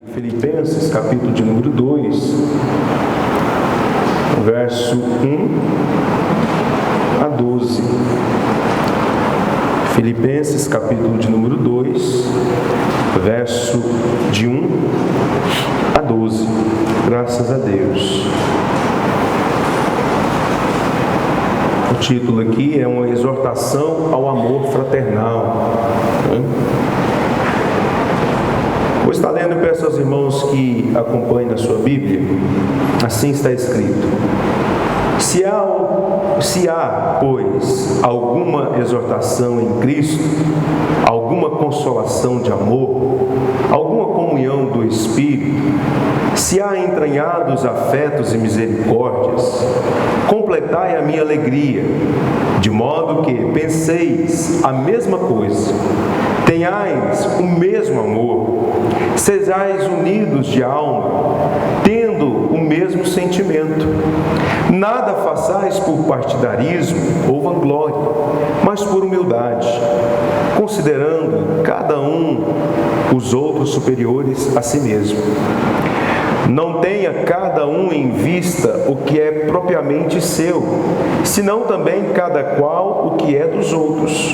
Filipenses, capítulo de número 2, verso 1 a 12. Filipenses, capítulo de número 2, verso de 1 a 12. Graças a Deus. O título aqui é uma exortação ao amor fraternal. Vou estar lendo e peço aos irmãos que acompanhem na sua Bíblia. Assim está escrito: Se há, pois, alguma exortação em Cristo, alguma consolação de amor, alguma comunhão do Espírito, se há entranhados afetos e misericórdias, completai a minha alegria, de modo que penseis a mesma coisa, tenhais o mesmo amor, sejais unidos de alma, tendo o mesmo sentimento. Nada façais por partidarismo ou vanglória, mas por humildade, considerando cada um os outros superiores a si mesmo. Não tenha cada um em vista o que é propriamente seu, senão também cada qual o que é dos outros.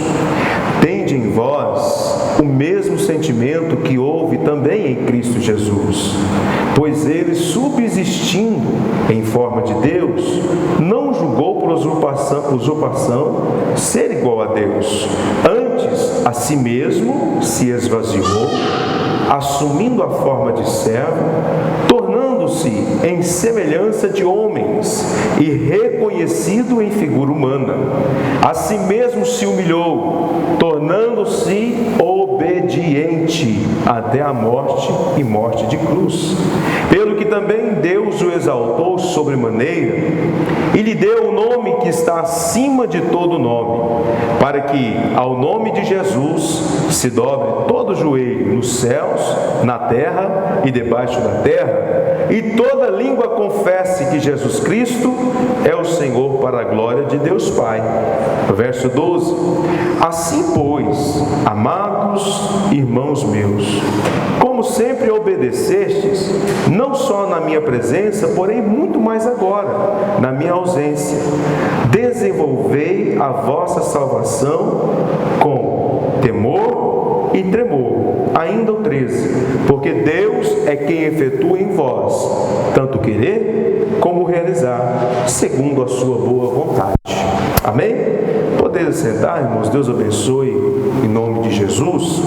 Tende em vós o mesmo sentimento que houve também em Cristo Jesus, pois ele, subsistindo em forma de Deus, não julgou por usurpação ser igual a Deus. Antes, a si mesmo se esvaziou, assumindo a forma de servo, tornando-se em semelhança de homens e reconhecido em figura humana. A si mesmo se humilhou, tornando-se obediente até a morte e morte de cruz. Pelo que também Deus o exaltou sobremaneira e lhe deu o nome que está acima de todo nome, para que ao nome de Jesus se dobre todo joelho nos céus, na terra e debaixo da terra, e toda língua confesse que Jesus Cristo é o Senhor, para a glória de Deus Pai. Verso 12. Assim, pois, amados irmãos meus, como sempre obedecestes, não só na minha presença, porém muito mais agora, na minha ausência, desenvolvei a vossa salvação com temor e tremor. Ainda o 13, porque Deus é quem efetua em vós, tanto querer como realizar, segundo a sua boa vontade. Amém? Podeis sentar, irmãos. Deus abençoe, em nome de Jesus.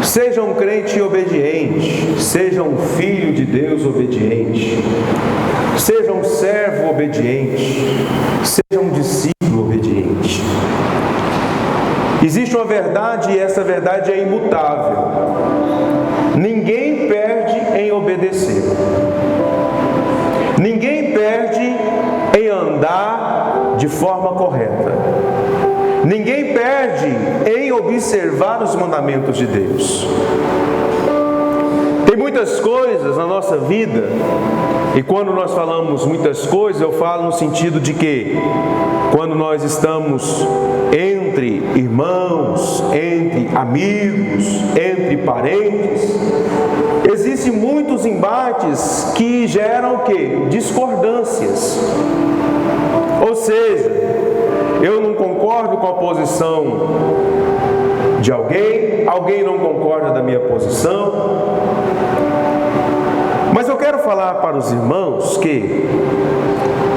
Seja um crente obediente, seja um filho de Deus obediente, seja um servo obediente, seja um discípulo obediente. Existe uma verdade e essa verdade é imutável. Ninguém perde em obedecer. Ninguém perde em andar de forma correta. Ninguém perde em observar os mandamentos de Deus. Tem muitas coisas na nossa vida, e quando nós falamos muitas coisas, eu falo no sentido de que quando nós estamos entre irmãos, entre amigos, entre parentes, existem muitos embates que geram o quê? Discordâncias. Ou seja, eu não concordo com a posição de alguém não concorda da minha posição. Mas eu quero falar para os irmãos que,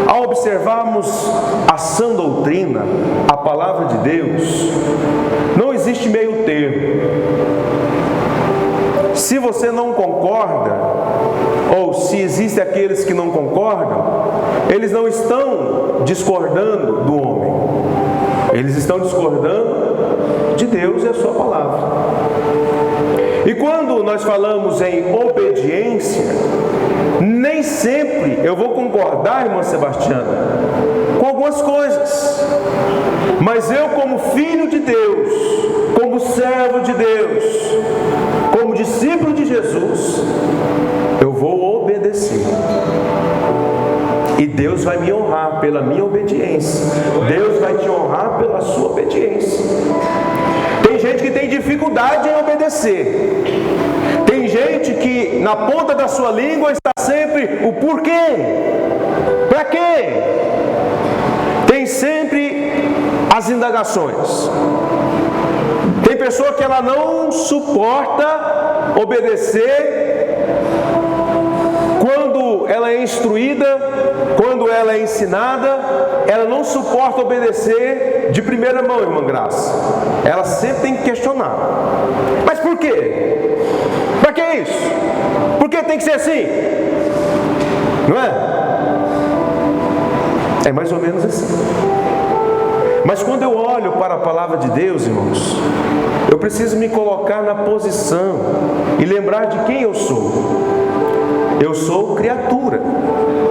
ao observarmos a sã doutrina, a palavra de Deus, não existe meio termo. Se você não concorda, ou se existem aqueles que não concordam, eles não estão discordando do homem, eles estão discordando de Deus e a sua palavra. E quando nós falamos em obediência, nem sempre eu vou concordar, irmã Sebastiana, com algumas coisas, mas eu, como filho de Deus, como servo de Deus, como discípulo de Jesus, eu vou obedecer. E Deus vai me honrar pela minha obediência. Deus vai te honrar pela sua obediência. Tem gente que tem dificuldade em obedecer. Tem gente que na ponta da sua língua está sempre o porquê. Para quê? Tem sempre as indagações. Tem pessoa que ela não suporta obedecer quando ela é instruída, quando ela é ensinada, ela não suporta obedecer de primeira mão, irmã Graça. Ela sempre tem que questionar. Mas por quê? Para que isso? Por que tem que ser assim? Não é? É mais ou menos assim. Mas quando eu olho para a palavra de Deus, irmãos, eu preciso me colocar na posição e lembrar de quem eu sou. Eu sou criatura,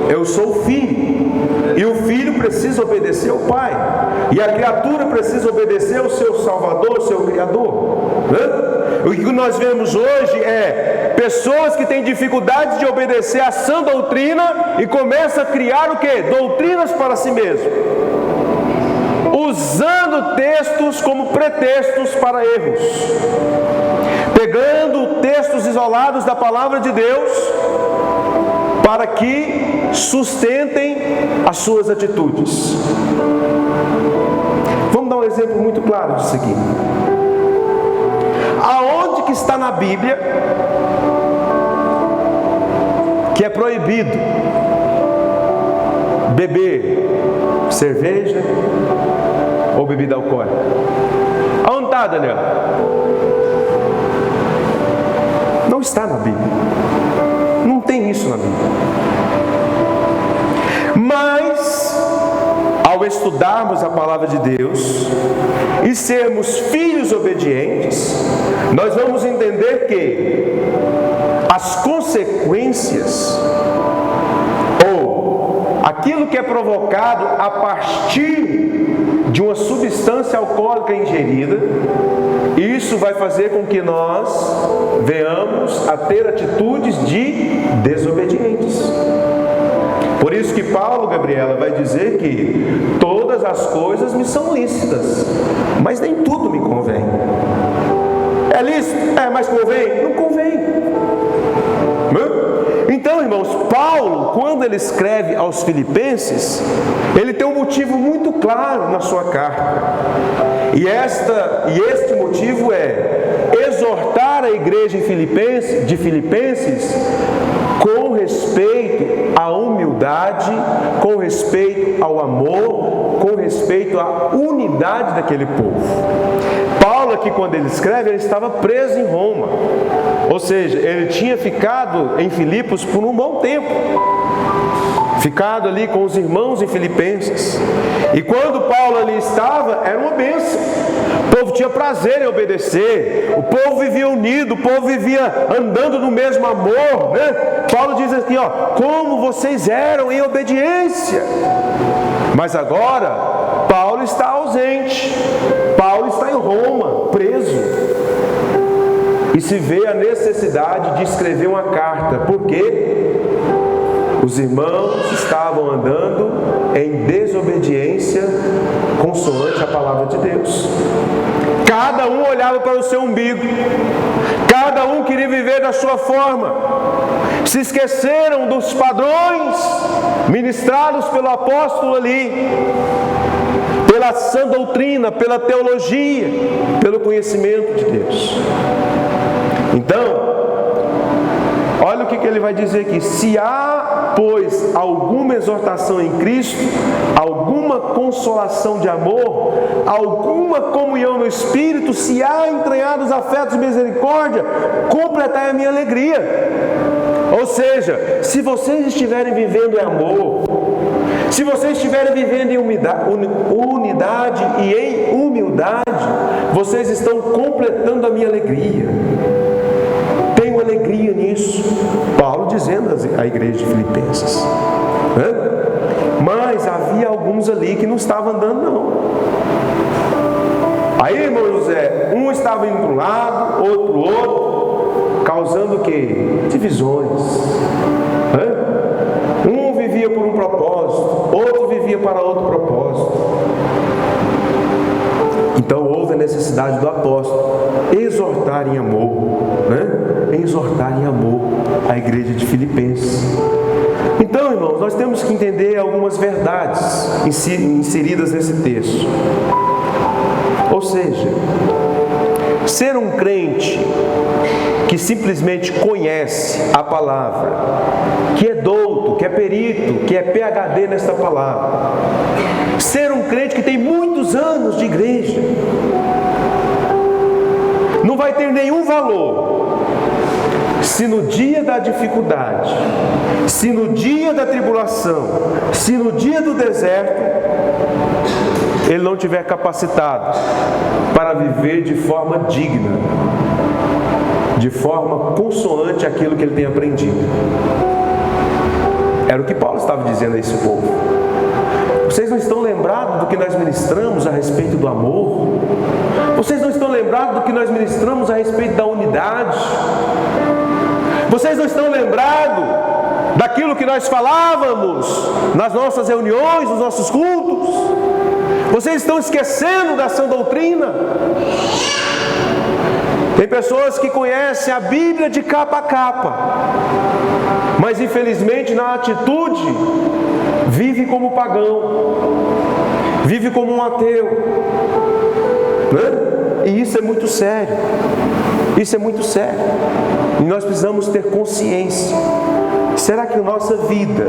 eu sou filho, e o filho precisa obedecer ao pai, e a criatura precisa obedecer ao seu Salvador, ao seu Criador. O que nós vemos hoje é pessoas que têm dificuldade de obedecer à sã doutrina e começam a criar o quê? Doutrinas para si mesmo, usando textos como pretextos para erros, pegando textos isolados da palavra de Deus para que sustentem as suas atitudes. Vamos dar um exemplo muito claro disso aqui. Aonde que está na Bíblia que é proibido beber cerveja ou bebida alcoólica? Aonde está, Daniel? Não está na Bíblia. Não tem isso na Bíblia. Mas, ao estudarmos a palavra de Deus e sermos filhos obedientes, nós vamos entender que as consequências, ou aquilo que é provocado a partir de uma substância alcoólica ingerida, isso vai fazer com que nós venhamos a ter atitudes de desobedientes. Por isso que Paulo, Gabriela, vai dizer que todas as coisas me são lícitas, mas nem tudo me convém. É lícito? É, mas convém? Não convém. Então, irmãos, Paulo, quando ele escreve aos Filipenses, ele tem um motivo muito claro na sua carta. E este motivo é exortar a igreja de Filipenses com respeito à humildade, com respeito ao amor, com respeito à unidade daquele povo. Paulo aqui, quando ele escreve, ele estava preso em Roma. Ou seja, ele tinha ficado em Filipos por um bom tempo. Ficado ali com os irmãos em Filipenses. E quando Paulo ali estava, era uma bênção. O povo tinha prazer em obedecer. O povo vivia unido, o povo vivia andando no mesmo amor, né? Paulo diz aqui, ó, como vocês eram em obediência. Mas agora, Paulo está ausente. Paulo está em Roma, preso. E se vê a necessidade de escrever uma carta. Por quê? Os irmãos estavam andando em desobediência consoante a palavra de Deus. Cada um olhava para o seu umbigo. Cada um queria viver da sua forma. Se esqueceram dos padrões ministrados pelo apóstolo ali, pela sã doutrina, pela teologia, pelo conhecimento de Deus. Então, olha o que ele vai dizer aqui. Se há, pois, alguma exortação em Cristo, alguma consolação de amor, alguma comunhão no Espírito, se há entranhados afetos de misericórdia, completai a minha alegria. Ou seja, se vocês estiverem vivendo em amor, se vocês estiverem vivendo em unidade e em humildade, vocês estão completando a minha alegria. Tenho alegria nisso. Paulo dizendo à igreja de Filipenses. Mas havia alguns ali que não estavam andando, não. Aí, irmão José, um estava indo para um lado, outro para o outro, causando o quê? Divisões. Um vivia por um propósito, outro vivia para outro propósito. Então houve a necessidade necessidade do apóstolo: exortar em amor, né? Exortar em amor a igreja de Filipenses. Então, irmãos, nós temos que entender algumas verdades inseridas nesse texto. Ou seja, ser um crente que simplesmente conhece a palavra, que é douto, que é perito, que é PhD nesta palavra, ser um crente que tem muitos anos de igreja, não vai ter nenhum valor se no dia da dificuldade, se no dia da tribulação, se no dia do deserto, ele não estiver capacitado para viver de forma digna, de forma consoante àquilo que ele tem aprendido. Era o que Paulo estava dizendo a esse povo. Vocês não estão lembrados do que nós ministramos a respeito do amor? Vocês não estão lembrados do que nós ministramos a respeito da unidade? Vocês não estão lembrados daquilo que nós falávamos nas nossas reuniões, nos nossos cultos? Vocês estão esquecendo da sã doutrina? Tem pessoas que conhecem a Bíblia de capa a capa, mas infelizmente na atitude vive como pagão, vive como um ateu, né? E isso é muito sério. Isso é muito sério. E nós precisamos ter consciência. Será que a nossa vida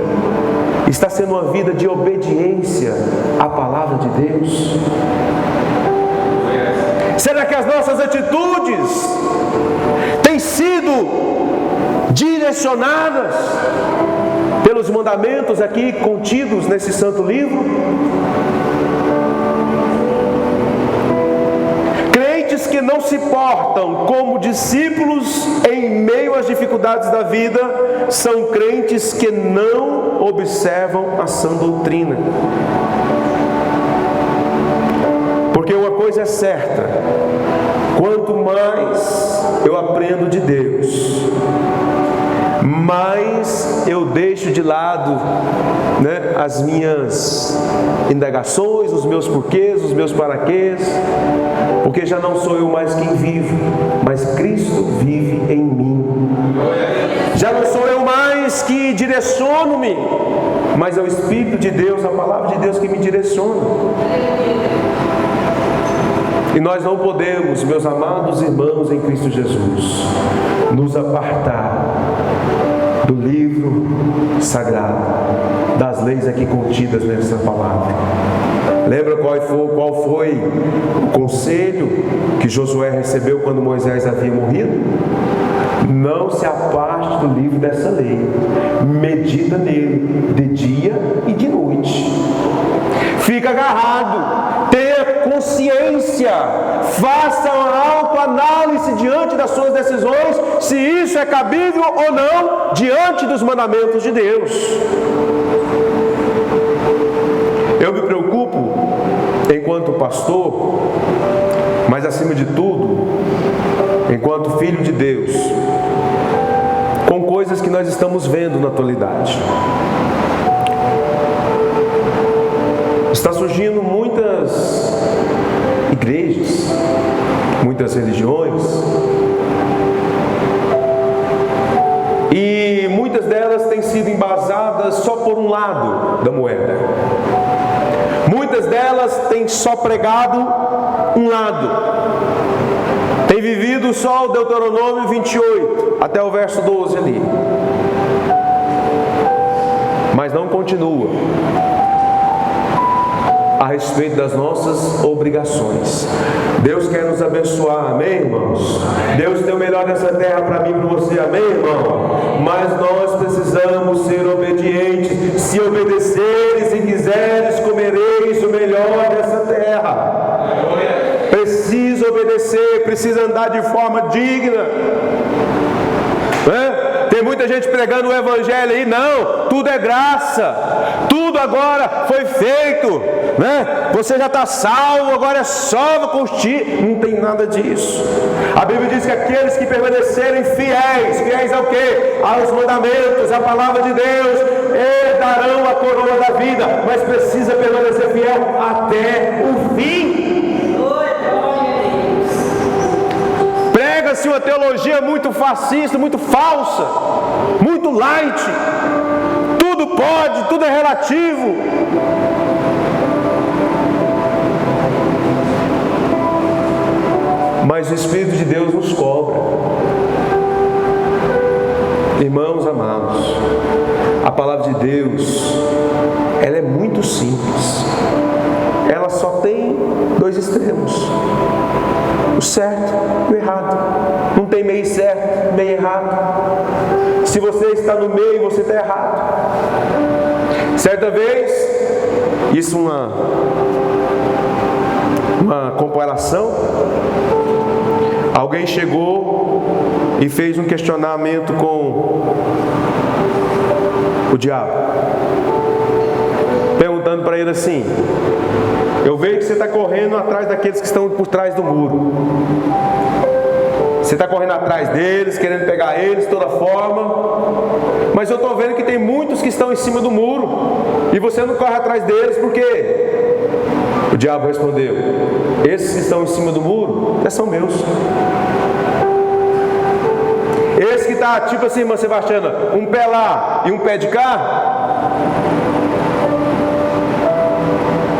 está sendo uma vida de obediência à palavra de Deus? Será que as nossas atitudes têm sido direcionadas pelos mandamentos aqui contidos nesse santo livro? Crentes que não se portam como discípulos em meio às dificuldades da vida são crentes que não observam a sã doutrina. Porque uma coisa é certa: quanto mais eu aprendo de Deus, mais eu deixo de lado, né, as minhas indagações, os meus porquês, os meus paraquês, porque já não sou eu mais quem vive, mas Cristo vive em mim. Já não sou eu mais que direciono-me, mas é o Espírito de Deus, a palavra de Deus que me direciona. E nós não podemos, meus amados irmãos em Cristo Jesus, nos apartar do livro sagrado, das leis aqui contidas nessa palavra. Lembra qual foi o conselho que Josué recebeu quando Moisés havia morrido? Não se aparte do livro dessa lei, medita nele de dia e de noite. Fica agarrado, tenha consciência, faça uma autoanálise diante das suas decisões, se isso é cabível ou não diante dos mandamentos de Deus. Eu me preocupo enquanto pastor, mas acima de tudo, enquanto filho de Deus, com coisas que nós estamos vendo na atualidade. Está surgindo muitas igrejas, muitas religiões, e muitas delas têm sido embasadas só por um lado da moeda. Muitas delas têm só pregado um lado, têm vivido só o Deuteronômio 28 até o verso 12 ali, mas não continua a respeito das nossas obrigações. Deus quer nos abençoar, amém, irmãos? Deus tem o melhor dessa terra para mim e para você, amém, irmão? Mas nós precisamos ser obedientes. Se obedeceres e quiseres, comereis o melhor dessa terra. Precisa obedecer, precisa andar de forma digna. Tem muita gente pregando o evangelho aí, não, tudo é graça, tudo agora foi feito, né? Você já está salvo, agora é só curtir. Não tem nada disso. A Bíblia diz que aqueles que permanecerem fiéis ao quê? Aos mandamentos, à palavra de Deus, herdarão a coroa da vida, mas precisa permanecer fiel até o fim. Prega-se uma teologia muito fascista, muito falsa, muito light. Tudo pode, tudo é relativo. Mas o Espírito de Deus nos cobra. Irmãos amados, a palavra de Deus, ela é muito simples. Ela só tem dois extremos: o certo e o errado. Não tem meio certo, meio errado. Se você está no meio, você está errado. Certa vez, isso uma comparação. Alguém chegou e fez um questionamento com o diabo, perguntando para ele assim: eu vejo que você está correndo atrás daqueles que estão por trás do muro. Você está correndo atrás deles, querendo pegar eles de toda forma. Mas eu estou vendo que tem muitos que estão em cima do muro e você não corre atrás deles, por quê? O diabo respondeu: esses que estão em cima do muro são meus. Esse que está tipo assim, irmã Sebastiana, um pé lá e um pé de cá,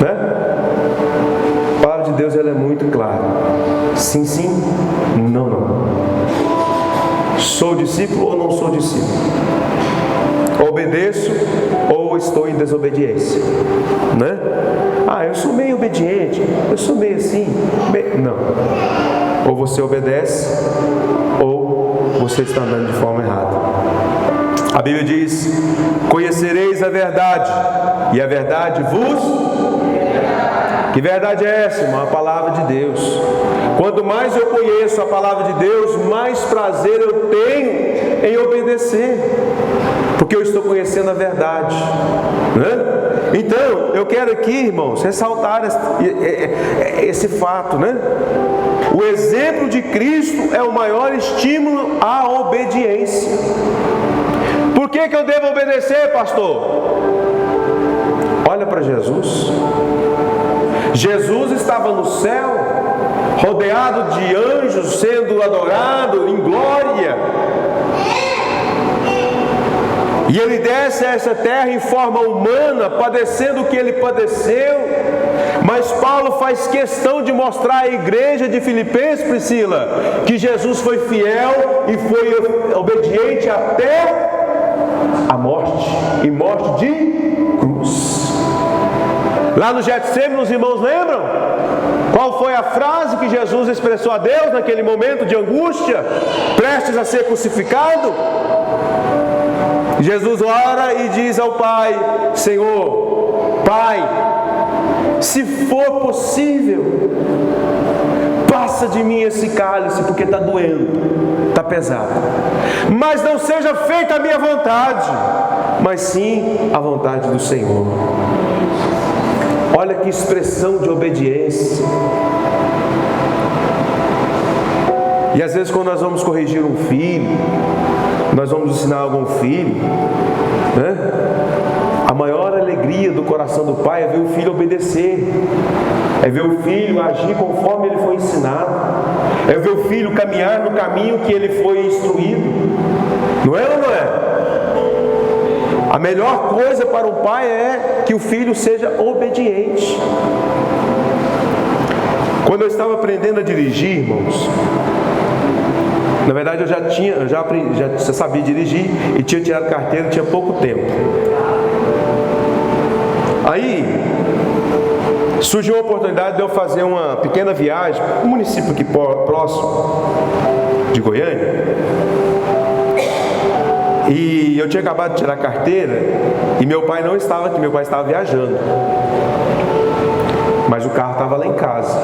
né? A palavra de Deus, ela é muito clara: sim, sim, não, não. Sou discípulo ou não sou discípulo? Obedeço ou estou em desobediência, né? Ah, eu sou meio obediente, eu sou meio assim, não. Ou você obedece ou você está andando de forma errada. A Bíblia diz: conhecereis a verdade e a verdade vos... Que verdade é essa, irmão? A palavra de Deus. Quanto mais eu conheço a palavra de Deus, mais prazer eu tenho em obedecer, porque eu estou conhecendo a verdade, né? Então, eu quero aqui, irmãos, ressaltar esse fato, né? O exemplo de Cristo é o maior estímulo à obediência. Por que eu devo obedecer, pastor? Olha para Jesus. Jesus estava no céu, rodeado de anjos, sendo adorado em glória. E ele desce a essa terra em forma humana, padecendo o que ele padeceu. Mas Paulo faz questão de mostrar à igreja de Filipenses, Priscila, que Jesus foi fiel e foi obediente até a morte, e morte de cruz. Lá no Getsêmani, os irmãos lembram? Qual foi a frase que Jesus expressou a Deus naquele momento de angústia, prestes a ser crucificado? Jesus ora e diz ao Pai: Senhor, Pai, se for possível, passa de mim esse cálice, porque está doendo, está pesado. Mas não seja feita a minha vontade, mas sim a vontade do Senhor. Olha que expressão de obediência. E às vezes, quando nós vamos corrigir um filho, nós vamos ensinar algum filho, né? A maior alegria do coração do pai é ver o filho obedecer, é ver o filho agir conforme ele foi ensinado, é ver o filho caminhar no caminho que ele foi instruído. Não é ou não é? A melhor coisa para o pai é que o filho seja obediente. Quando eu estava aprendendo a dirigir, irmãos, na verdade eu já sabia dirigir e tinha tirado carteira, tinha pouco tempo. Aí surgiu a oportunidade de eu fazer uma pequena viagem para um município aqui próximo de Goiânia. E eu tinha acabado de tirar a carteira e meu pai não estava aqui, meu pai estava viajando. Mas o carro estava lá em casa.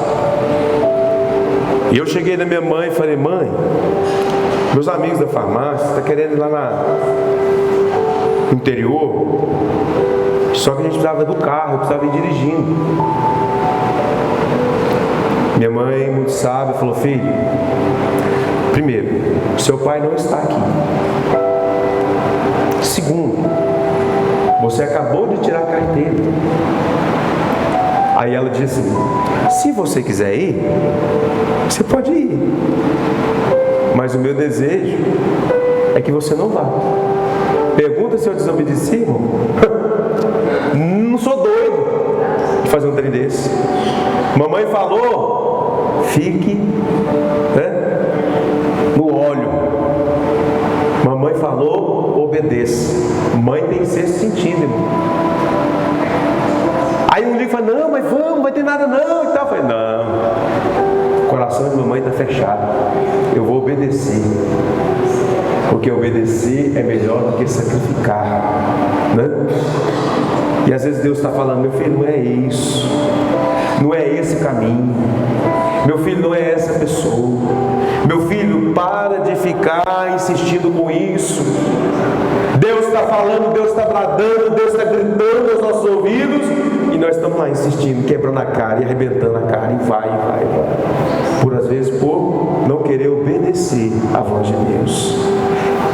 E eu cheguei na minha mãe e falei: mãe, meus amigos da farmácia estão querendo ir lá no interior, só que a gente precisava do carro, eu precisava ir dirigindo. Minha mãe, muito sábia, falou: filho, primeiro, seu pai não está aqui. Segundo, você acabou de tirar a carteira. Aí ela disse assim: se você quiser ir, você pode ir. Mas o meu desejo é que você não vá. Pergunta se eu desobedeci, irmão. Não sou doido de fazer um trem desse. Mamãe falou, fique no óleo. Mamãe falou, obedeça. Mãe tem sexto sentido, irmão. Aí um livro fala, não, mas vamos, não vai ter nada não e tal. Eu falei, não, o coração de mamãe está fechado. Eu vou obedecer. Porque obedecer é melhor do que sacrificar, né? E às vezes Deus está falando, meu filho, não é isso. Não é esse caminho. Meu filho, não é essa pessoa. Meu filho, para de ficar insistindo com isso. Deus está falando, Deus está bradando, Deus está gritando aos nossos ouvidos, e nós estamos lá insistindo, quebrando a cara e arrebentando a cara, e vai. Por às vezes, por não querer obedecer à voz de Deus.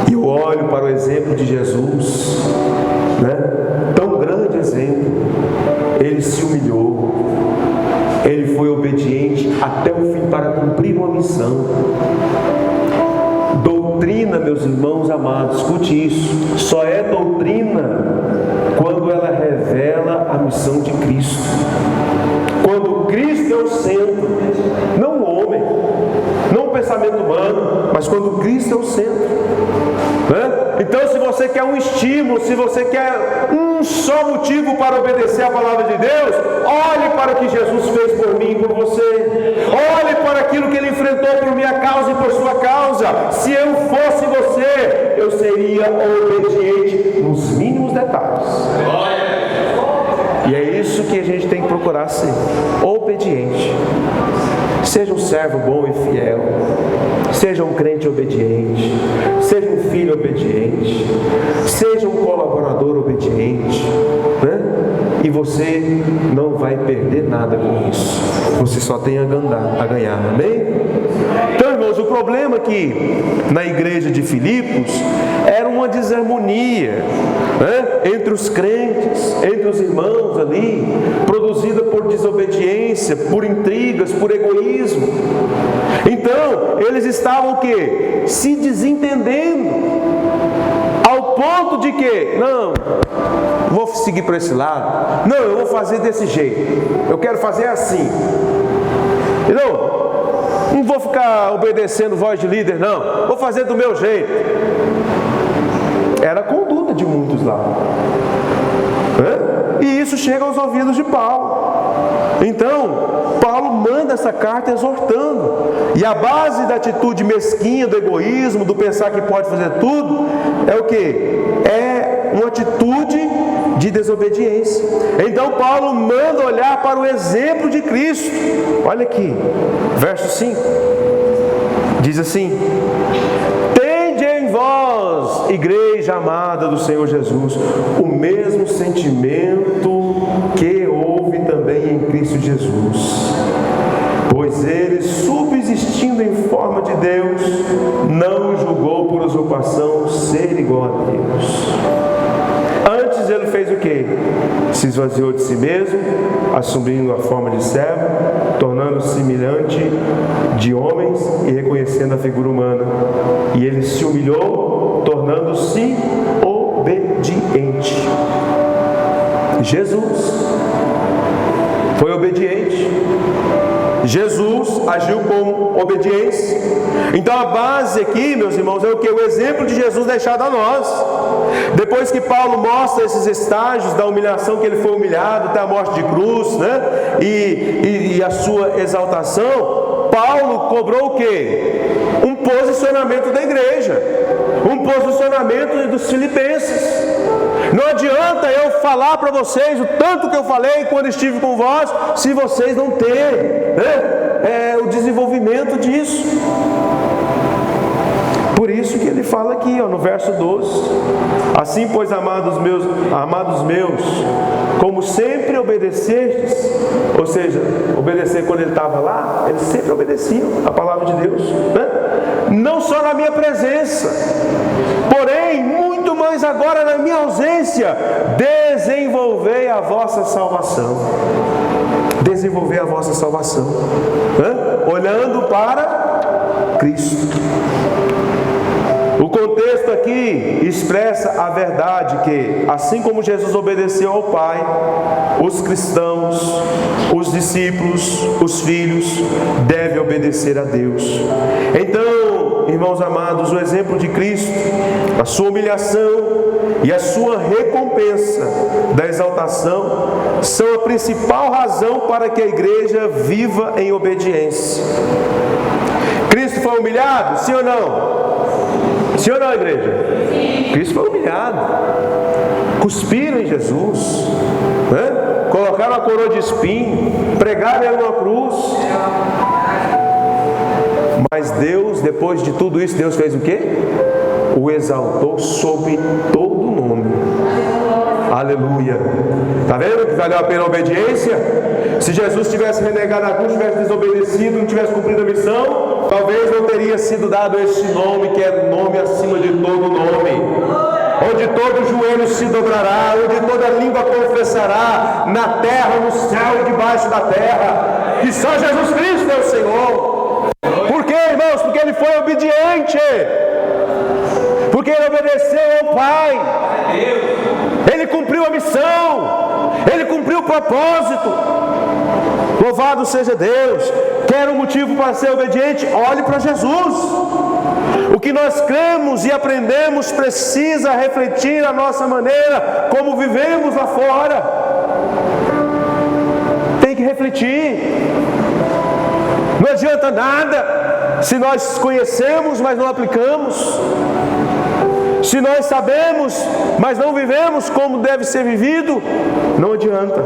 E eu olho para o exemplo de Jesus, né? Tão grande exemplo. Ele se humilhou, ele foi obediente até o fim para cumprir uma missão. Doutrina, meus irmãos amados, escute isso, só é doutrina quando ela revela a missão de Cristo. Quando Cristo é o centro, não o homem, não o pensamento humano, mas quando Cristo é o centro. Então, se você quer um estímulo, se você quer um só motivo para obedecer a palavra de Deus, olhe para o que Jesus fez por mim e por você. Olhe para aquilo que Ele enfrentou por minha causa e por sua causa. Se eu fosse você, eu seria obediente nos mínimos detalhes. E é isso que a gente tem que procurar ser, obediente. Seja um servo bom e fiel, seja um crente obediente, seja um filho obediente, seja um colaborador obediente, né? E você não vai perder nada com isso, você só tem a ganhar, amém? Então, irmãos, o problema aqui na igreja de Filipos era uma desarmonia, né? Entre os crentes, entre os irmãos ali, produzida por desobediência, por intrigas, por egoísmo. Então, eles estavam o quê? Se desentendendo, ao ponto de que, não, vou seguir por esse lado, não, eu vou fazer desse jeito, eu quero fazer assim. Não vou ficar obedecendo voz de líder, não, vou fazer do meu jeito. Era a conduta de muitos lá. E isso chega aos ouvidos de Paulo. Então, Paulo manda essa carta exortando. E a base da atitude mesquinha, do egoísmo, do pensar que pode fazer tudo, é o quê? É uma atitude de desobediência. Então Paulo manda olhar para o exemplo de Cristo. Olha aqui, verso 5. Diz assim: tende em vós, igreja amada do Senhor Jesus, o mesmo sentimento que houve também em Cristo Jesus. Pois ele, subsistindo em forma de Deus, não julgou por usurpação ser igual a Deus. Antes ele fez o quê? Se esvaziou de si mesmo, assumindo a forma de servo, tornando-se semelhante de homens e reconhecendo a figura humana. E ele se humilhou, tornando-se obediente. Jesus foi obediente. Jesus agiu com obediência. Então a base aqui, meus irmãos, é o que? O exemplo de Jesus deixado a nós. Depois que Paulo mostra esses estágios da humilhação, que ele foi humilhado até a morte de cruz, né? E a sua exaltação, Paulo cobrou o que? Um posicionamento da igreja, um posicionamento dos filipenses. Não adianta eu falar para vocês o tanto que eu falei quando estive com vós, se vocês não terem, né, o desenvolvimento disso. Por isso que ele fala aqui, no verso 12: assim, pois, amados meus, como sempre obedecestes, ou seja, obedecer quando ele estava lá, eles sempre obedeciam a palavra de Deus, né? Não só na minha presença, porém, muito mais agora na minha ausência, desenvolvei a vossa salvação. Desenvolver a vossa salvação, olhando para Cristo. O contexto aqui expressa a verdade que, assim como Jesus obedeceu ao Pai, os cristãos, os discípulos, os filhos devem obedecer a Deus. Então, irmãos amados, o exemplo de Cristo, a sua humilhação e a sua recompensa da exaltação são a principal razão para que a igreja viva em obediência. Cristo foi humilhado? Sim ou não? Sim ou não, igreja? Sim. Cristo foi humilhado. Cuspiram em Jesus, né? Colocaram a coroa de espinho, pregaram ele numa cruz. Mas Deus, depois de tudo isso, Deus fez o quê? O exaltou sobre todo o nome. Aleluia. Está vendo que valeu a pena a obediência? Se Jesus tivesse renegado a cruz, tivesse desobedecido, não tivesse cumprido a missão, talvez não teria sido dado este nome, que é nome acima de todo nome, onde todo joelho se dobrará, onde toda língua confessará, na terra, no céu e debaixo da terra, que só Jesus Cristo é o Senhor. Por quê, irmãos? Porque Ele foi obediente, porque Ele obedeceu ao Pai, Ele cumpriu a missão, Ele cumpriu o propósito. Louvado seja Deus. Quer um motivo para ser obediente? Olhe para Jesus. O que nós cremos e aprendemos precisa refletir a nossa maneira como vivemos lá fora. Tem que refletir. Não adianta nada se nós conhecemos, mas não aplicamos. Se nós sabemos, mas não vivemos como deve ser vivido, não adianta.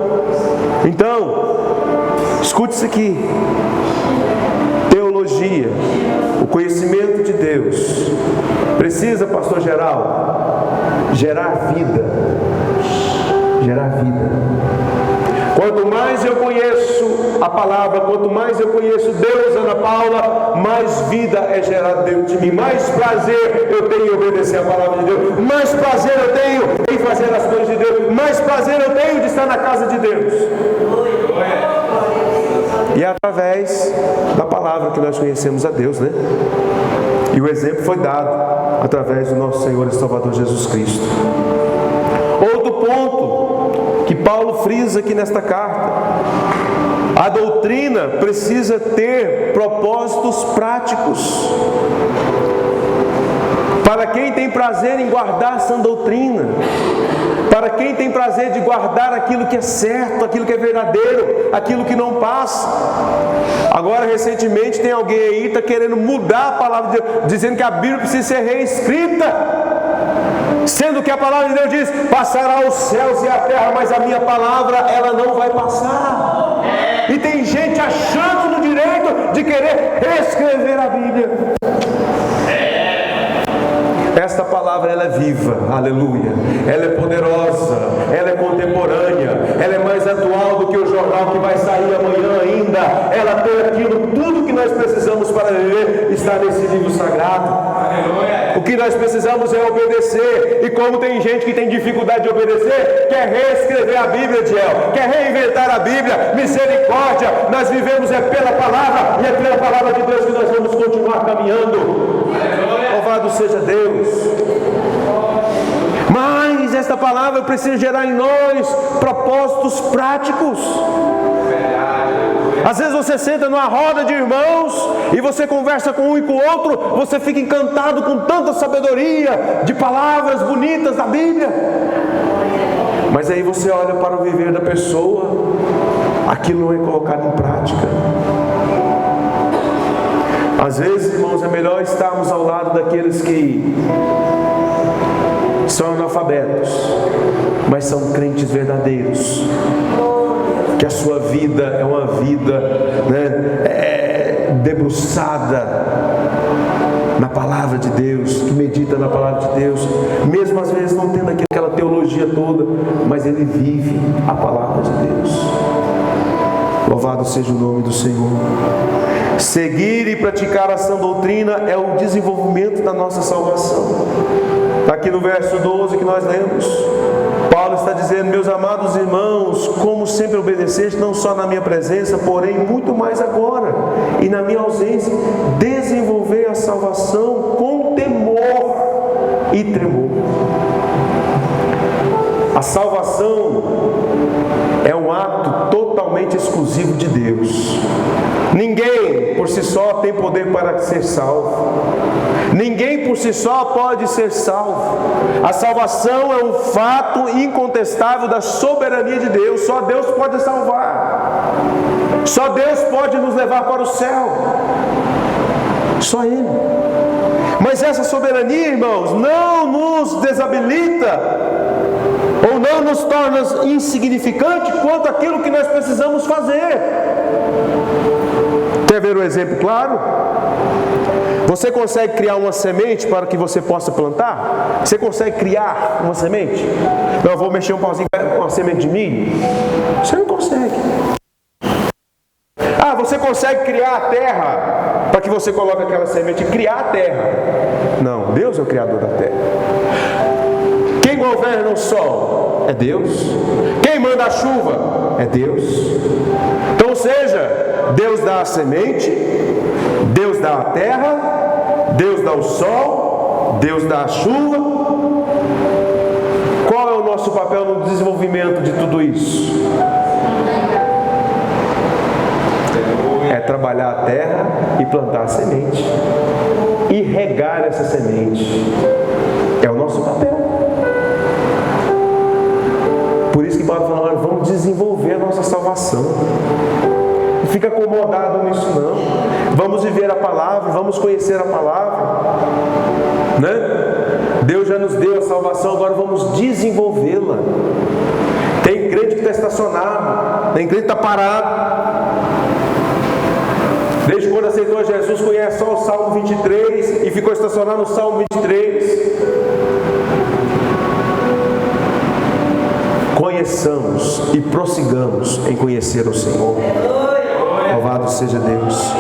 Então, escute isso aqui. Teologia, o conhecimento de Deus, precisa, pastor Geraldo, gerar vida. Gerar vida. Quanto mais eu conheço a palavra, quanto mais eu conheço Deus, Ana Paula, mais vida é gerada dentro de mim, mais prazer eu tenho em obedecer a palavra de Deus, mais prazer eu tenho em fazer as coisas de Deus, mais prazer eu tenho de estar na casa de Deus. E é através da palavra que nós conhecemos a Deus, né? E o exemplo foi dado através do nosso Senhor e Salvador Jesus Cristo. Outro ponto que Paulo frisa aqui nesta carta: a doutrina precisa ter propósitos práticos. Para quem tem prazer em guardar sã doutrina, para quem tem prazer de guardar aquilo que é certo, aquilo que é verdadeiro, aquilo que não passa. Agora, recentemente, tem alguém aí que está querendo mudar a palavra de Deus, dizendo que a Bíblia precisa ser reescrita, sendo que a palavra de Deus diz: passará os céus e a terra, mas a minha palavra, ela não vai passar. E tem gente achando no direito de querer reescrever a Bíblia. Esta palavra, ela é viva, aleluia, ela é poderosa, ela é contemporânea, ela é mais atual do que o jornal que vai sair amanhã ainda. Ela tem aquilo, tudo que nós precisamos para viver está nesse livro sagrado. Aleluia. O que nós precisamos é obedecer. E como tem gente que tem dificuldade de obedecer, quer reescrever a Bíblia, Diel, quer reinventar a Bíblia, misericórdia. Nós vivemos é pela palavra, e é pela palavra de Deus que nós vamos continuar caminhando. Louvado seja Deus. Mas esta palavra precisa gerar em nós propósitos práticos. Às vezes você senta numa roda de irmãos e você conversa com um e com o outro, você fica encantado com tanta sabedoria de palavras bonitas da Bíblia. Mas aí você olha para o viver da pessoa, aquilo não é colocado em prática. Às vezes, irmãos, é melhor estarmos ao lado daqueles que são analfabetos, mas são crentes verdadeiros, que a sua vida é uma vida, debruçada na palavra de Deus, que medita na palavra de Deus, mesmo às vezes não tendo aquela teologia toda, mas ele vive a palavra de Deus. Louvado seja o nome do Senhor. Seguir e praticar a sã doutrina é o desenvolvimento da nossa salvação. Está aqui no verso 12 que nós lemos. Paulo Paulo está dizendo: meus amados irmãos, como sempre obedeceste, não só na minha presença, porém muito mais agora, e na minha ausência, desenvolvei a salvação com temor e tremor. A salvação é um ato totalmente exclusivo de Deus. Ninguém por si só tem poder para ser salvo. Ninguém por si só pode ser salvo. A salvação é um fato incontestável da soberania de Deus. Só Deus pode salvar. Só Deus pode nos levar para o céu. Só Ele. Mas essa soberania, irmãos, não nos desabilita ou não nos torna insignificante quanto àquilo que nós precisamos fazer. Quer ver um exemplo claro? Você consegue criar uma semente para que você possa plantar? Você consegue criar uma semente? Não, eu vou mexer um pauzinho com uma semente de milho. Você não consegue. Ah, você consegue criar a terra para que você coloque aquela semente e criar a terra? Não, Deus é o criador da terra. Quem governa o sol é Deus. Quem manda a chuva é Deus. Então, ou seja, Deus dá a semente, Deus dá a terra, Deus dá o sol, Deus dá a chuva. Qual é o nosso papel no desenvolvimento de tudo isso? É trabalhar a terra e plantar a semente e regar essa semente. É o nosso papel. Por isso que Paulo fala: vamos desenvolver a nossa salvação. Não fica acomodado nisso não. Vamos viver a palavra, vamos conhecer a palavra, né? Deus já nos deu a salvação, agora vamos desenvolvê-la. Tem crente que está estacionado, tem crente que está parado. Desde quando aceitou Jesus, conhece só o Salmo 23 e ficou estacionado no Salmo 23. Conheçamos e prossigamos em conhecer o Senhor. Louvado seja Deus.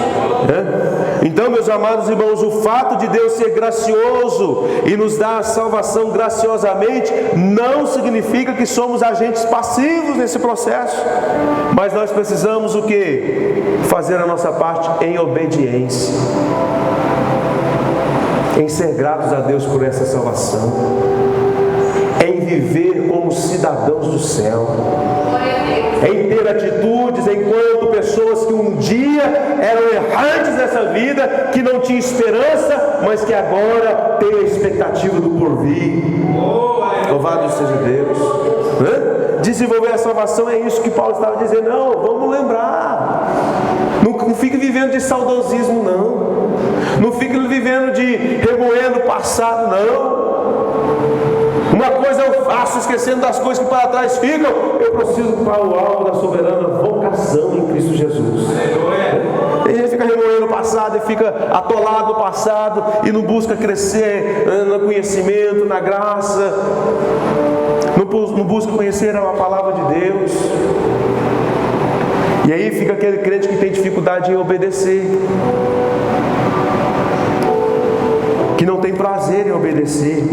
Então, meus amados irmãos, o fato de Deus ser gracioso e nos dar a salvação graciosamente não significa que somos agentes passivos nesse processo. Mas nós precisamos o quê? Fazer a nossa parte em obediência, em ser gratos a Deus por essa salvação, em viver como cidadãos do céu, em ter atitudes enquanto pessoas que um dia eram errantes nessa vida, que não tinham esperança, mas que agora têm a expectativa do porvir. Louvado seja Deus. Desenvolver a salvação é isso que Paulo estava dizendo. Não, vamos lembrar. Não fique vivendo de saudosismo, não. Não fique vivendo de remoendo o passado, não. Uma coisa eu faço, esquecendo das coisas que para trás ficam. Eu preciso para o alvo da soberana vocação em Cristo Jesus. Tem gente que fica remoendo o passado e fica atolado no passado e não busca crescer no conhecimento, na graça, não busca conhecer a palavra de Deus. E aí fica aquele crente que tem dificuldade em obedecer, que não tem prazer em obedecer.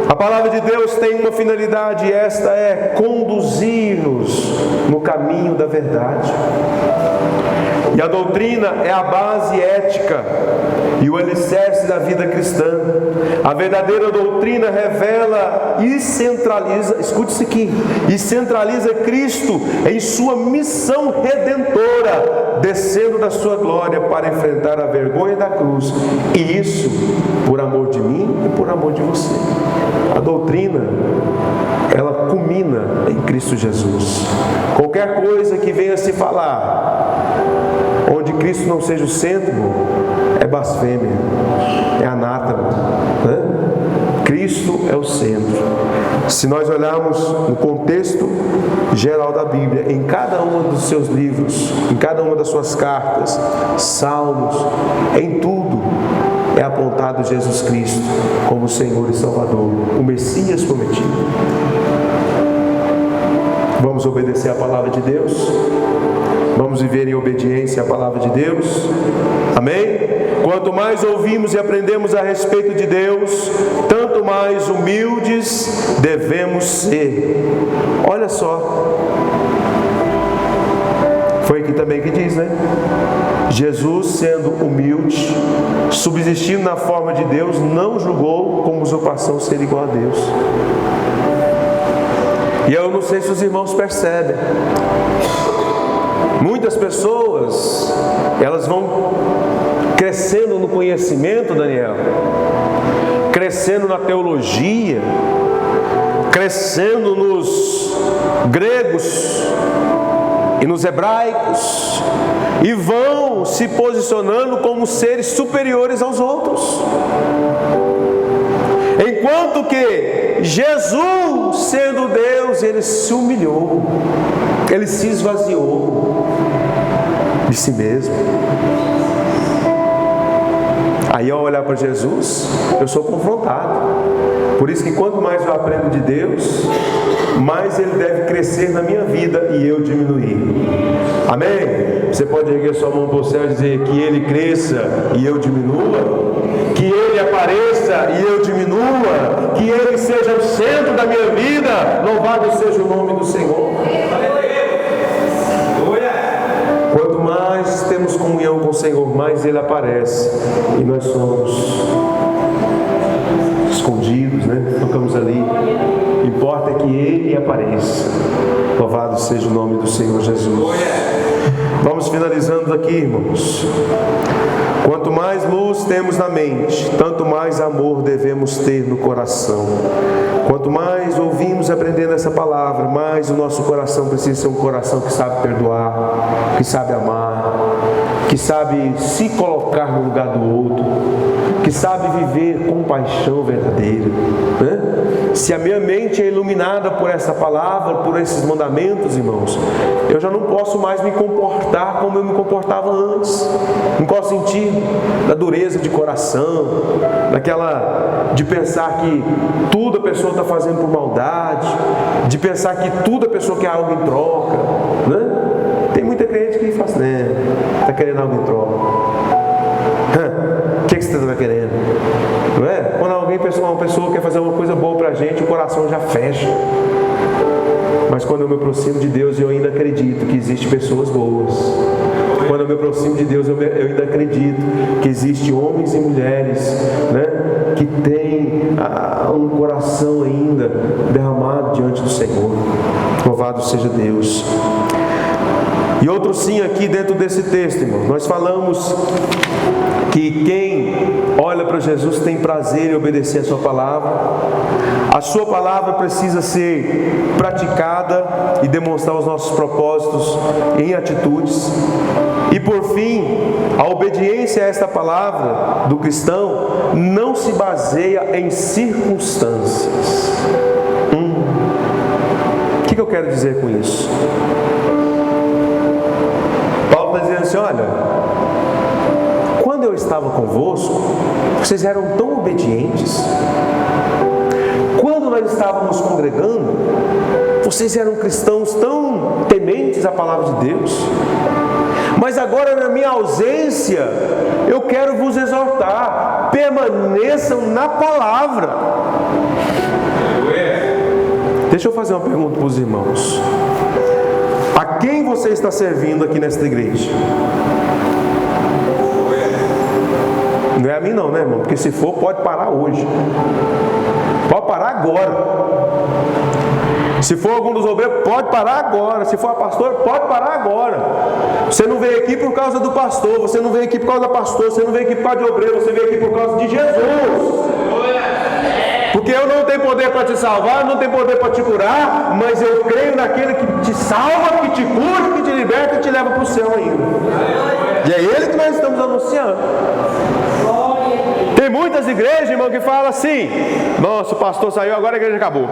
A palavra de Deus tem uma finalidade, e esta é conduzir-nos no caminho da verdade. E a doutrina é a base ética e o alicerce da vida cristã. A verdadeira doutrina revela e centraliza, escute isso aqui, e centraliza Cristo em sua missão redentora, descendo da sua glória para enfrentar a vergonha da cruz, e isso por amor de mim e por amor de você. A doutrina, ela culmina em Cristo Jesus. Qualquer coisa que venha se falar onde Cristo não seja o centro, é blasfêmia, é anátema, né? Cristo é o centro. Se nós olharmos no contexto geral da Bíblia, em cada um dos seus livros, em cada uma das suas cartas, salmos, em tudo é apontado Jesus Cristo como Senhor e Salvador, o Messias prometido. Vamos obedecer a palavra de Deus? Vamos viver em obediência à palavra de Deus? Amém? Quanto mais ouvimos e aprendemos a respeito de Deus, tanto mais humildes devemos ser. Olha só. Foi aqui também que diz, né? Jesus, sendo humilde, subsistindo na forma de Deus, não julgou como usurpação ser igual a Deus. E eu não sei se os irmãos percebem. Muitas pessoas, elas vão crescendo no conhecimento, Daniel, crescendo na teologia, crescendo nos gregos e nos hebraicos, e vão se posicionando como seres superiores aos outros. Enquanto que Jesus, sendo Deus, Ele se humilhou, Ele se esvaziou de si mesmo. Aí ao olhar para Jesus, eu sou confrontado. Por isso que quanto mais eu aprendo de Deus, mais Ele deve crescer na minha vida e eu diminuir. Amém? Você pode erguer sua mão para o céu e dizer que Ele cresça e eu diminua? Que Ele apareça e eu diminua? Que Ele seja o centro da minha vida? Louvado seja o nome do Senhor. Quanto mais temos comunhão com o Senhor, mais Ele aparece e nós somos escondidos, né? Ficamos ali. Importa é que Ele apareça. Louvado seja o nome do Senhor Jesus. Vamos finalizando aqui, irmãos. Quanto mais luz temos na mente, tanto mais amor devemos ter no coração. Quanto mais ouvimos e aprendendo essa palavra, mais o nosso coração precisa ser um coração que sabe perdoar, que sabe amar, que sabe se colocar no lugar do outro, que sabe viver com paixão verdadeira, né? Se a minha mente é iluminada por essa palavra, por esses mandamentos, irmãos, eu já não posso mais me comportar como eu me comportava antes. Não posso sentir da dureza de coração, daquela de pensar que tudo a pessoa está fazendo por maldade, de pensar que tudo a pessoa quer algo em troca, né? Tem muita crente que faz, né? Está querendo algo em troca. O que você está querendo? Não é? Quando uma pessoa quer fazer uma coisa boa para a gente, o coração já fecha. Mas quando eu me aproximo de Deus, eu ainda acredito que existem pessoas boas. Quando eu me aproximo de Deus, eu ainda acredito que existem homens e mulheres, né, que têm um coração ainda derramado diante do Senhor. Louvado seja Deus. E outro sim aqui dentro desse texto, irmão. Nós falamos que quem olha para Jesus tem prazer em obedecer a sua palavra. A sua palavra precisa ser praticada e demonstrar os nossos propósitos em atitudes. E por fim, a obediência a esta palavra do cristão não se baseia em circunstâncias. O que eu quero dizer com isso? Paulo está dizendo assim, olha, quando eu estava convosco, vocês eram tão obedientes. Quando nós estávamos congregando, vocês eram cristãos tão tementes à palavra de Deus. Mas agora, na minha ausência, eu quero vos exortar, permaneçam na palavra. Deixa eu fazer uma pergunta para os irmãos. A quem você está servindo aqui nesta igreja? Não é a mim não, né, irmão? Porque se for, pode parar hoje. Pode parar agora. Se for algum dos obreiros, pode parar agora. Se for a pastora, pode parar agora. Você não veio aqui por causa do pastor, você não veio aqui por causa da pastora, você não veio aqui por causa de obreiro, você veio aqui por causa de Jesus. Porque eu não tenho poder para te salvar, não tenho poder para te curar, mas eu creio naquele que te salva, que te cura, que te liberta e te leva para o céu ainda. E é Ele que nós estamos anunciando. Tem muitas igrejas, irmão, que falam assim: nossa, o pastor saiu, agora a igreja acabou.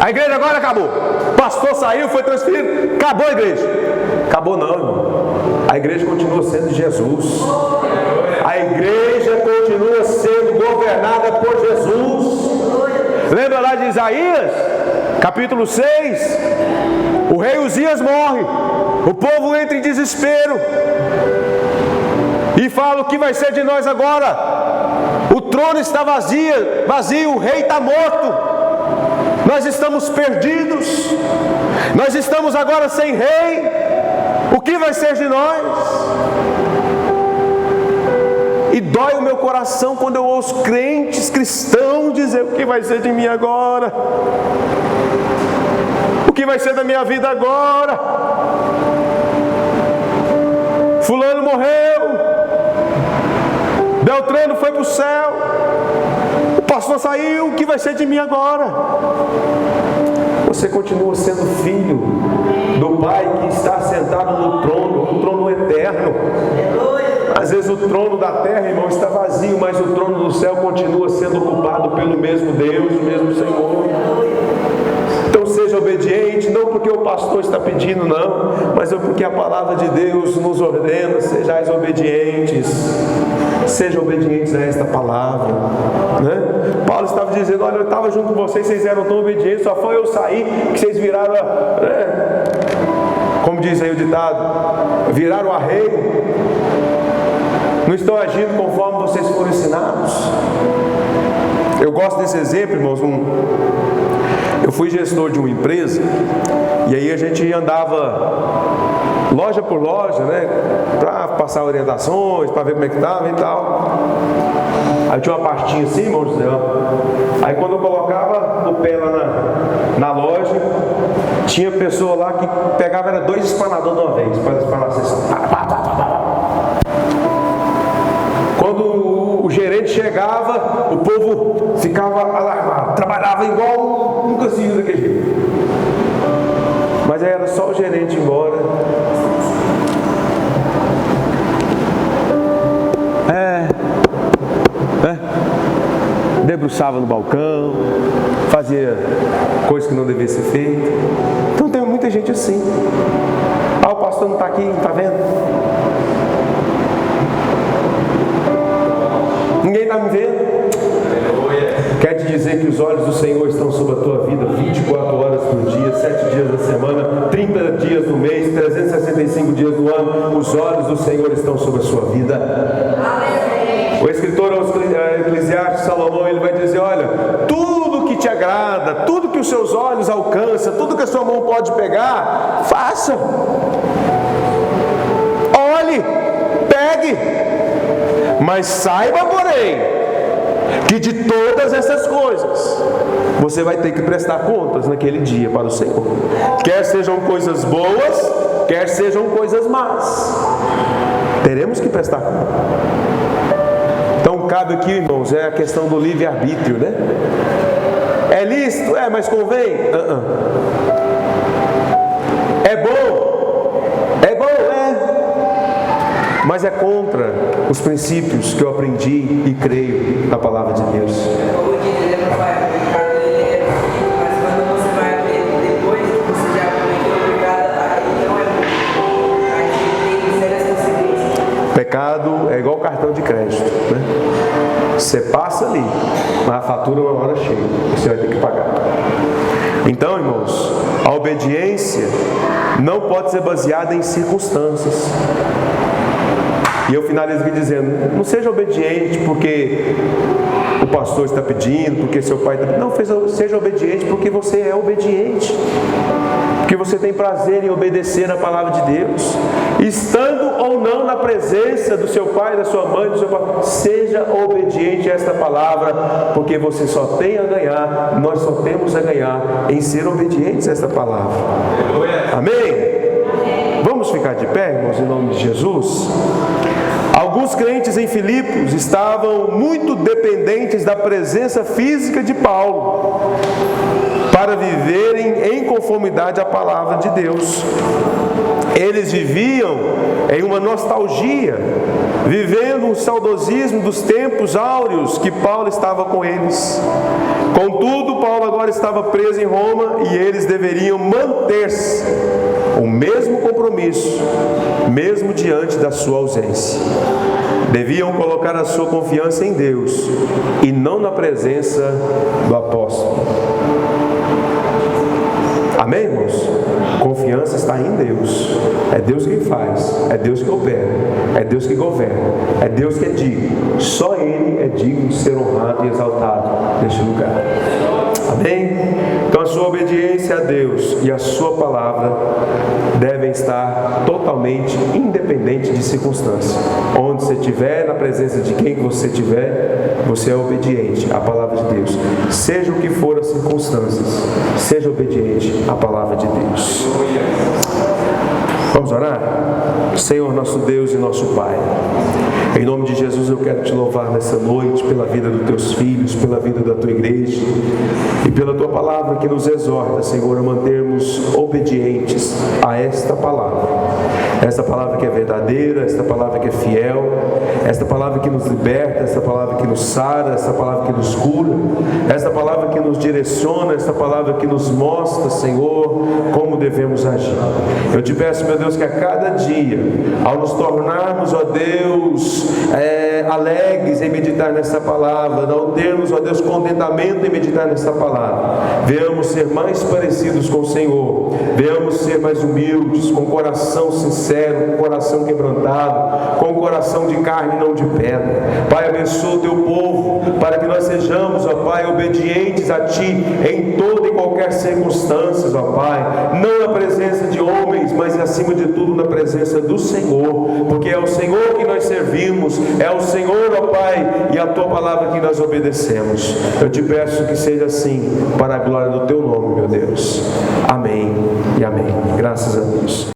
A igreja agora acabou. O pastor saiu, foi transferido, acabou a igreja. Acabou não, irmão. A igreja continua sendo Jesus. A igreja continua sendo governada por Jesus. Lembra lá de Isaías, capítulo 6? O rei Uzias morre. O povo entra em desespero e fala: o que vai ser de nós agora? O trono está vazio, o rei está morto. Nós estamos perdidos. Nós estamos agora sem rei. O que vai ser de nós? E dói o meu coração quando eu ouço crentes cristãos dizer: o que vai ser de mim agora? O que vai ser da minha vida agora? Fulano morreu, Beltrano foi para o céu, o pastor saiu, o que vai ser de mim agora? Você continua sendo filho do Pai que está sentado no trono eterno. Às vezes o trono da terra, irmão, está vazio, mas o trono do céu continua sendo ocupado pelo mesmo Deus, o mesmo Senhor. Então seja obediente, não porque o pastor está pedindo, não, mas é porque a palavra de Deus nos ordena: sejais obedientes. Sejam obedientes a esta palavra, né? Paulo estava dizendo: olha, eu estava junto com vocês, vocês eram tão obedientes, só foi eu sair que vocês viraram, como diz aí o ditado, viraram arreio. Não estão agindo conforme vocês foram ensinados. Eu gosto desse exemplo, irmãos. Eu fui gestor de uma empresa, e aí a gente andava loja por loja, né, para passar orientações, para ver como é que estava e tal. Aí tinha uma pastinha assim, irmão José. Aí quando eu colocava o pé lá na loja, tinha pessoa lá que pegava, era 2 espanadores de uma vez, para espanar a sessão. Quando o gerente chegava, o povo ficava alarmado, trabalhava igual nunca se viu daquele jeito. Mas aí era só o gerente ir embora. Debruçava no balcão, fazia coisas que não devia ser feita. Então tem muita gente assim. O pastor não está aqui, não está vendo? Ninguém está me vendo? Quer te dizer que os olhos do Senhor estão sobre a tua vida 24 horas por dia, 7 dias da semana, 30 dias no mês, 365 dias no ano. Os olhos do Senhor estão sobre a sua vida. O escritor Eclesiastes, Salomão, ele vai dizer: olha, tudo que te agrada, tudo que os seus olhos alcançam, tudo que a sua mão pode pegar, faça. Olhe, pegue, mas saiba, porém, que de todas essas coisas você vai ter que prestar contas naquele dia para o Senhor. Quer sejam coisas boas, quer sejam coisas más, teremos que prestar conta. Então cabe aqui, irmãos, é a questão do livre-arbítrio, né? É lícito? Mas convém? É bom? É bom, mas é contra os princípios que eu aprendi e creio na palavra de Deus. Pecado é igual cartão de crédito, né? Você passa ali, mas a fatura uma hora chega, você vai ter que pagar. Então, irmãos, a obediência não pode ser baseada em circunstâncias. E eu finalizo aqui dizendo: não seja obediente porque o pastor está pedindo, porque seu pai está pedindo. Não, seja obediente porque você é obediente, porque você tem prazer em obedecer a palavra de Deus, estando ou não na presença do seu pai, da sua mãe, do seu pai. Seja obediente a esta palavra, porque você só tem a ganhar, nós só temos a ganhar em ser obedientes a esta palavra. Amém? Vamos ficar de pé, irmãos, em nome de Jesus? Alguns crentes em Filipos estavam muito dependentes da presença física de Paulo para viverem em conformidade à palavra de Deus. Eles viviam em uma nostalgia, vivendo um saudosismo dos tempos áureos que Paulo estava com eles. Contudo, Paulo agora estava preso em Roma e eles deveriam manter-se o mesmo compromisso, mesmo diante da sua ausência. Deviam colocar a sua confiança em Deus e não na presença do apóstolo. Amém, irmãos? Confiança está em Deus. É Deus quem faz, é Deus que opera, é Deus que governa, é Deus que é digno. Só Ele é digno de ser honrado e exaltado neste lugar. Amém? Então a sua obediência a Deus e a sua palavra devem estar totalmente independente de circunstância. Onde você estiver, na presença de quem você estiver, você é obediente à palavra de Deus. Seja o que for as circunstâncias, seja obediente à palavra de Deus. Vamos orar? Senhor, nosso Deus e nosso Pai, em nome de Jesus eu quero te louvar nessa noite pela vida dos teus filhos, pela vida da tua igreja e pela tua palavra que nos exorta, Senhor, a mantermos obedientes a esta palavra que é verdadeira, esta palavra que é fiel, esta palavra que nos liberta, esta palavra que nos sara, esta palavra que nos cura, esta palavra que nos direciona, esta palavra que nos mostra, Senhor, como devemos agir. Eu te peço, meu Deus, que a cada dia, ao nos tornarmos, ó Deus, alegres em meditar nessa palavra, ao termos, ó Deus, contentamento em meditar nessa palavra, venhamos ser mais parecidos com o Senhor, venhamos ser mais humildes, com coração sincero, com coração quebrantado, com coração de carne e não de pedra. Pai, abençoa o teu povo, para que nós sejamos, ó Pai, obedientes a Ti em toda e qualquer circunstância, ó Pai, não na presença de homens, mas acima de tudo na presença do Senhor, porque é o Senhor que nós servimos, é o Senhor, ó Pai, e a Tua palavra que nós obedecemos. Eu te peço que seja assim, para a glória do Teu nome, meu Deus. Amém e amém. Graças a Deus.